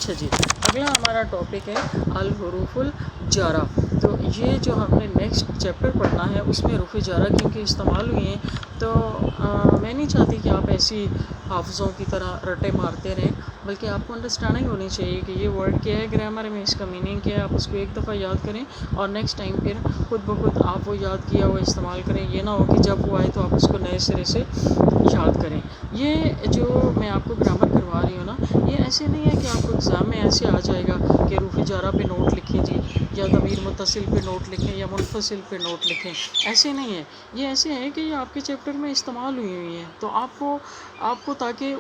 اچھا جی، اگلا ہمارا ٹاپک ہے الحروف الجارہ. تو یہ جو ہم نے نیکسٹ چیپٹر پڑھنا ہے اس میں حروف جارہ کیونکہ استعمال ہوئی ہیں، تو میں نہیں چاہتی کہ آپ ایسی حافظوں کی طرح رٹے مارتے رہیں، بلکہ آپ کو انڈرسٹینڈنگ ہونی چاہیے کہ یہ ورڈ کیا ہے گرامر میں، اس کا میننگ کیا ہے. آپ اس کو ایک دفعہ یاد کریں اور نیکسٹ ٹائم پھر خود بخود آپ وہ یاد کیا ہوا استعمال کریں. یہ نہ ہو کہ جب وہ آئے تو آپ اس کو نئے سرے سے یاد کریں. یہ جو میں آپ کو گرامر کروا رہی ہوں نا، یہ ایسے نہیں ہے کہ آپ کو ایگزام میں ایسے آ جائے گا کہ حروف جارہ پہ نوٹ لکھیں جی، یا ضمیر متصل پہ نوٹ لکھیں یا منفصل پہ نوٹ لکھیں. ایسے نہیں ہے، یہ ایسے ہے کہ یہ آپ کے چیپٹر میں استعمال ہوئی ہیں. تو آپ کو تاکہ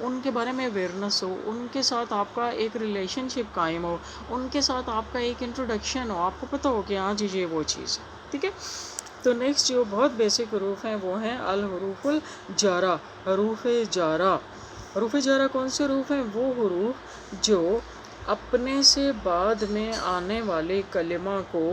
ان کے بارے میں اویئرنیس ہو، ان کے ساتھ آپ کا ایک ریلیشن شپ قائم ہو، ان کے ساتھ آپ کا ایک انٹروڈکشن ہو، آپ کو پتہ ہو کہ ہاں جی یہ وہ چیز ہے. ٹھیک ہے، تو نیکسٹ جو بہت بیسک حروف ہیں وہ ہیں الحروف الجارہ. حروف جارہ، حروف جارہ کون سے حروف ہیں؟ وہ حروف جو اپنے سے بعد میں آنے والے کلمہ کو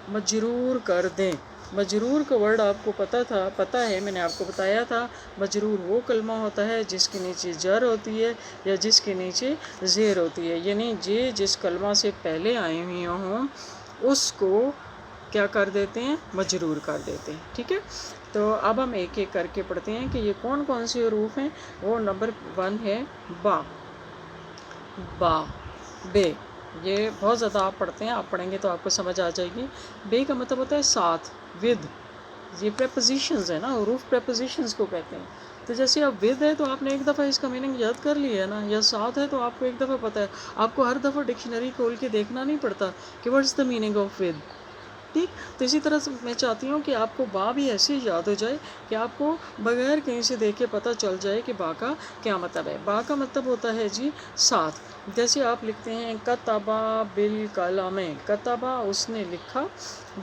مجرور کر دیں. مجرور کا ورڈ آپ کو پتہ ہے، میں نے آپ کو بتایا تھا. مجرور وہ کلمہ ہوتا ہے جس کے نیچے جر ہوتی ہے یا جس کے نیچے زیر ہوتی ہے، یعنی جس کلمہ سے پہلے آئے ہوئے ہوں اس کو کیا کر دیتے ہیں؟ مجرور کر دیتے ہیں. ٹھیک ہے، تو اب ہم ایک ایک کر کے پڑھتے ہیں کہ یہ کون کون سے حروف ہیں. وہ نمبر 1 ہے با. با، بے. یہ بہت زیادہ آپ پڑھتے ہیں، آپ پڑھیں گے تو آپ کو سمجھ آ جائے گی. بے کا مطلب ہوتا ہے ساتھ، ود. یہ پریپوزیشنز ہیں نا، حروف پریپوزیشنز کو کہتے ہیں. تو جیسے اب ود ہے تو آپ نے ایک دفعہ اس کا میننگ یاد کر لیا ہے نا، یا ساتھ ہے تو آپ کو ایک دفعہ پتہ ہے. آپ کو ہر دفعہ ڈکشنری کھول کے دیکھنا نہیں پڑتا کہ what is the meaning of with. ٹھیک، تو اسی طرح سے میں چاہتی ہوں کہ آپ کو با بھی ایسے یاد ہو جائے کہ آپ کو بغیر کہیں سے دیکھے پتہ چل جائے کہ با کا کیا مطلب ہے. با کا مطلب ہوتا ہے جی ساتھ. جیسے آپ لکھتے ہیں کتبہ بالقلم، کتبہ اس نے لکھا،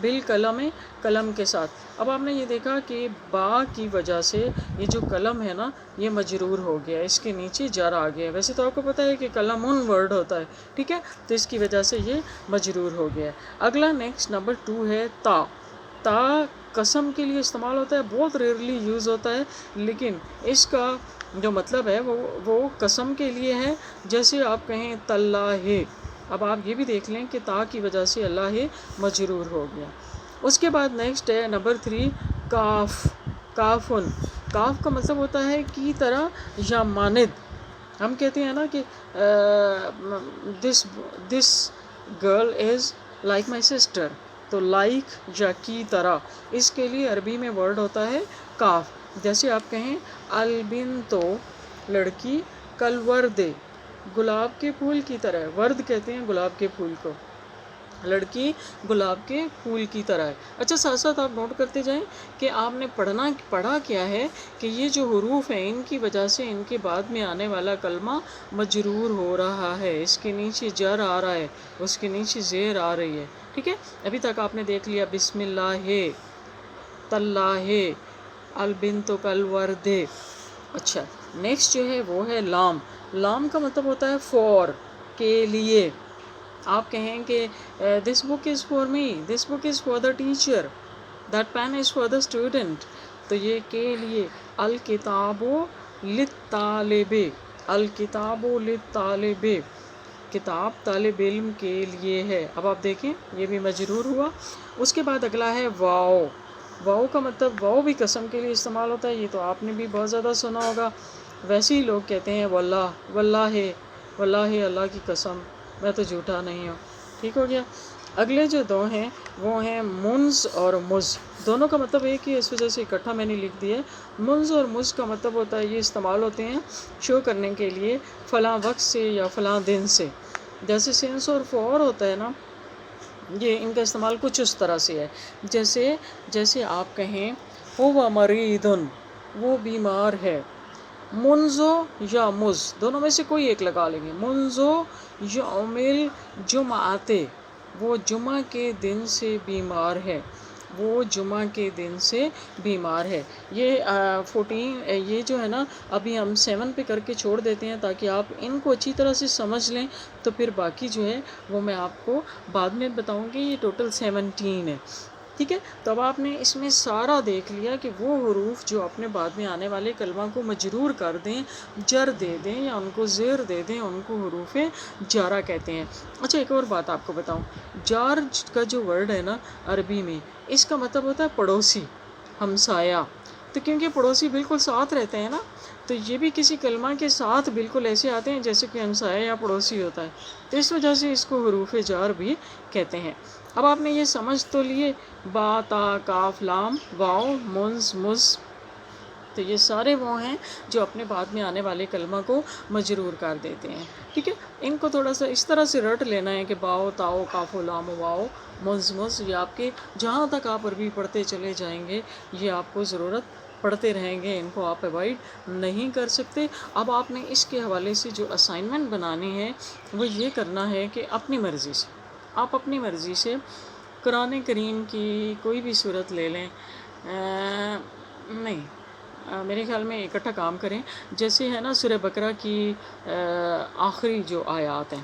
بالقلم قلم کے ساتھ. اب آپ نے یہ دیکھا کہ با کی وجہ سے یہ جو قلم ہے نا یہ مجرور ہو گیا، اس کے نیچے جر آ گیا. ویسے تو آپ کو پتہ ہے کہ قلم ورڈ ہوتا ہے، ٹھیک ہے، تو اس کی وجہ سے یہ مجرور ہو گیا. اگلا نیکسٹ نمبر 2 ہے تا. تا قسم کے لیے استعمال ہوتا ہے، بہت ریئرلی یوز ہوتا ہے، لیکن اس کا جو مطلب ہے وہ قسم کے لیے ہے. جیسے آپ کہیں تاللہ. اب آپ یہ بھی دیکھ لیں کہ تا کی وجہ سے اللہ مجرور ہو گیا. اس کے بعد نیکسٹ ہے نمبر 3 کاف. کافن. کاف کا مطلب ہوتا ہے کی طرح یا مانند. ہم کہتے ہیں نا کہ this girl is like my sister, تو لائک یا کی طرح، اس کے لیے عربی میں ورڈ ہوتا ہے کاف. جیسے آپ کہیں البنتو لڑکی، کالورد گلاب کے پھول کی طرح. ورد کہتے ہیں گلاب کے پھول کو، لڑکی گلاب کے پھول کی طرح ہے. اچھا، ساتھ ساتھ آپ نوٹ کرتے جائیں کہ آپ نے پڑھا کیا ہے کہ یہ جو حروف ہیں ان کی وجہ سے ان کے بعد میں آنے والا کلمہ مجرور ہو رہا ہے، اس کے نیچے جر آ رہا ہے، اس کے نیچے زیر آ رہی ہے. ٹھیک ہے، ابھی تک آپ نے دیکھ لیا بسم اللہ، تاللہ، البنت کالورد. اچھا، نیکسٹ جو ہے وہ ہے لام. لام کا مطلب ہوتا ہے فور، کے لیے. آپ کہیں کہ this book is for me, this book is for the teacher, that pen is for the student. تو یہ کے لیے. الکتاب للطالب، الکتاب للطالب، کتاب طالب علم کے لیے ہے. اب آپ دیکھیں یہ بھی مجرور ہوا. اس کے بعد اگلا ہے واؤ. واؤ کا مطلب، واؤ بھی قسم کے لیے استعمال ہوتا ہے، یہ تو آپ نے بھی بہت زیادہ سنا ہوگا. ویسے ہی لوگ کہتے ہیں واللہ، واللہ، واللہ اللہ کی قسم میں تو جھوٹا نہیں ہوں. ٹھیک ہو گیا. اگلے جو 2 ہیں وہ ہیں منز اور مز. دونوں کا مطلب ایک ہی، اس وجہ سے اکٹھا میں نے لکھ دیا ہے. منز اور مز کا مطلب ہوتا ہے، یہ استعمال ہوتے ہیں شو کرنے کے لیے فلاں وقت سے یا فلاں دن سے. جیسے سینس اور فور ہوتا ہے نا، یہ ان کا استعمال کچھ اس طرح سے ہے. جیسے آپ کہیں ہوا مریضن، وہ بیمار ہے. منزو یا مز، دونوں میں سے کوئی ایک لگا لیں گے. منزو یوم الجمعۃ، وہ جمعہ کے دن سے بیمار ہے، وہ جمعہ کے دن سے بیمار ہے. یہ 14 یہ جو ہے نا ابھی ہم 7 پہ کر کے چھوڑ دیتے ہیں تاکہ آپ ان کو اچھی طرح سے سمجھ لیں، تو پھر باقی جو ہے وہ میں آپ کو بعد میں بتاؤں گی. یہ ٹوٹل 17 ہے. ٹھیک ہے. تو اب آپ نے اس میں سارا دیکھ لیا کہ وہ حروف جو اپنے بعد میں آنے والے کلمہ کو مجرور کر دیں، جر دے دیں یا ان کو زیر دے دیں، ان کو حروف جارہ کہتے ہیں. اچھا ایک اور بات آپ کو بتاؤں، جار کا جو ورڈ ہے نا عربی میں، اس کا مطلب ہوتا ہے پڑوسی، ہمسایہ. تو کیونکہ پڑوسی بالکل ساتھ رہتے ہیں نا، تو یہ بھی کسی کلمہ کے ساتھ بالکل ایسے آتے ہیں جیسے کہ ہمسایہ یا پڑوسی ہوتا ہے. تو اس وجہ سے اس کو حروف جار بھی کہتے ہیں. اب آپ نے یہ سمجھ تو لیے با، تا، کاف، لام، واؤ، منز، مز. تو یہ سارے وہ ہیں جو اپنے بعد میں آنے والے کلمہ کو مجرور کر دیتے ہیں. ٹھیک ہے. ان کو تھوڑا سا اس طرح سے رٹ لینا ہے کہ باؤ، تاؤ، کاف و لام و واؤ، منز، مز. یہ آپ کے جہاں تک آپ عربی پڑھتے چلے جائیں گے یہ آپ کو ضرورت پڑھتے رہیں گے، ان کو آپ اوائڈ نہیں کر سکتے. اب آپ نے اس کے حوالے سے جو اسائنمنٹ بنانی ہے وہ یہ کرنا ہے کہ اپنی مرضی سے، آپ اپنی مرضی سے قرآن کریم کی کوئی بھی صورت لے لیں. نہیں، میرے خیال میں اکٹھا کام کریں. جیسے ہے نا سورہ بقرہ کی آخری جو آیات ہیں،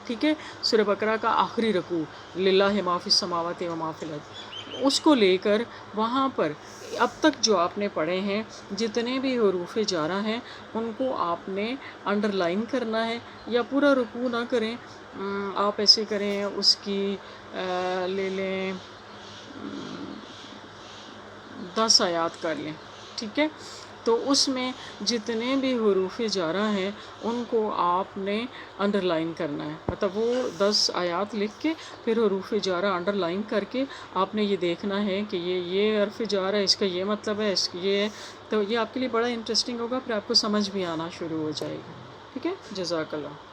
ٹھیک ہے، سورہ بقرہ کا آخری رکوع للہ ما فی السماوات و ما فی الارض، اس کو لے کر وہاں پر اب تک جو آپ نے پڑھے ہیں جتنے بھی حروف جارہ ہیں ان کو آپ نے انڈر لائن کرنا ہے، یا پورا رکوع نہ کریں، آپ ایسے کریں اس کی لے لیں 10 آیات کر لیں. ٹھیک ہے. تو اس میں جتنے بھی حروف جارہ ہیں ان کو آپ نے انڈر لائن کرنا ہے. مطلب وہ 10 آیات لکھ کے پھر حروف جارہ انڈر لائن کر کے آپ نے یہ دیکھنا ہے کہ یہ حرف جار ہے، اس کا یہ مطلب ہے، اس کی یہ ہے. تو یہ آپ کے لیے بڑا انٹرسٹنگ ہوگا، پھر آپ کو سمجھ بھی آنا شروع ہو جائے گی. ٹھیک ہے. جزاک اللہ.